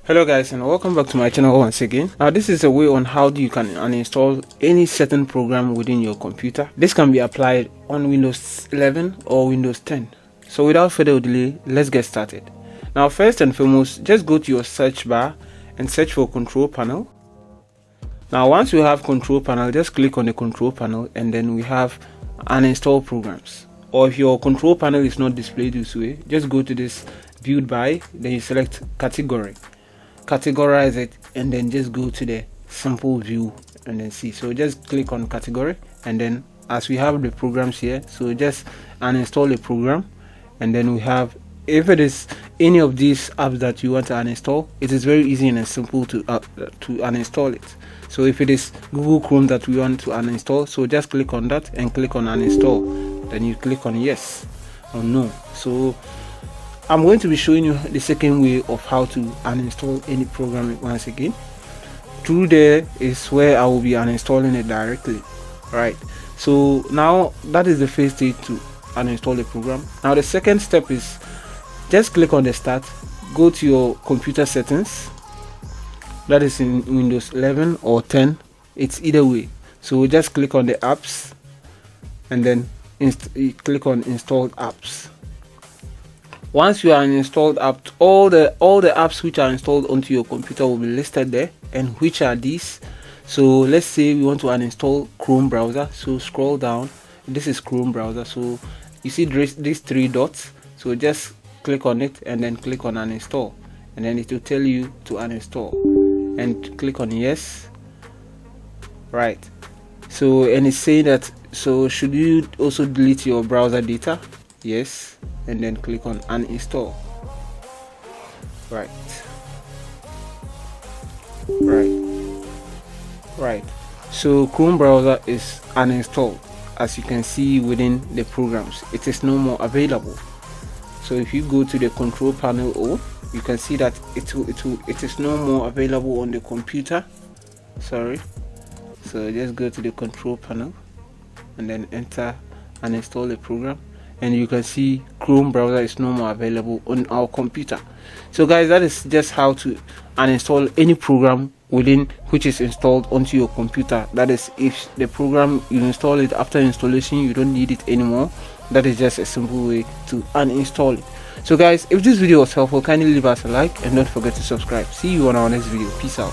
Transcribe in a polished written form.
Hello guys, and welcome back to my channel once again. Now this is a way on how you can uninstall any certain program within your computer. This can be applied on Windows 11 or Windows 10. So without further delay, let's get started. Now first and foremost, just go to your search bar and search for control panel. Now once you have control panel, just click on the control panel and then we have uninstall programs. Or if your control panel is not displayed this way, just go to this viewed by, then you select category. Categorize it and then just go to the simple view and then see. So just click on category, and then as we have the programs here, so just uninstall a program, and then we have, if it is any of these apps that you want to uninstall, it is very easy and simple to uninstall it. So if it is Google Chrome that we want to uninstall, so just click on that and click on uninstall, then you click on yes or no. So I'm going to be showing you the second way of how to uninstall any program once again. Through there is where I will be uninstalling it directly. Right, so now that is the first stage to uninstall the program. Now the second step is just click on the start, go to your computer settings, that is in Windows 11 or 10, it's either way. So just click on the apps and then click on installed apps. Once you are installed app, all the apps which are installed onto your computer will be listed there. And which are these? So let's say we want to uninstall Chrome browser. So scroll down. This is Chrome browser. So you see these three dots. So just click on it and then click on uninstall, and then it will tell you to uninstall. And click on yes. Right. So and it's saying that, so should you also delete your browser data? Yes. And then click on uninstall. Right. So Chrome browser is uninstalled. As you can see within the programs, it is no more available. So if you go to the control panel, you can see that it is no more available on the computer. Sorry. So just go to the control panel and then enter uninstall the program, and you can see Chrome browser is no more available on our computer. So guys, that is just how to uninstall any program within which is installed onto your computer. That is, if the program you install it, after installation you don't need it anymore, that is just a simple way to uninstall it. So guys, if this video was helpful, kindly leave us a like and don't forget to subscribe. See you on our next video. Peace out.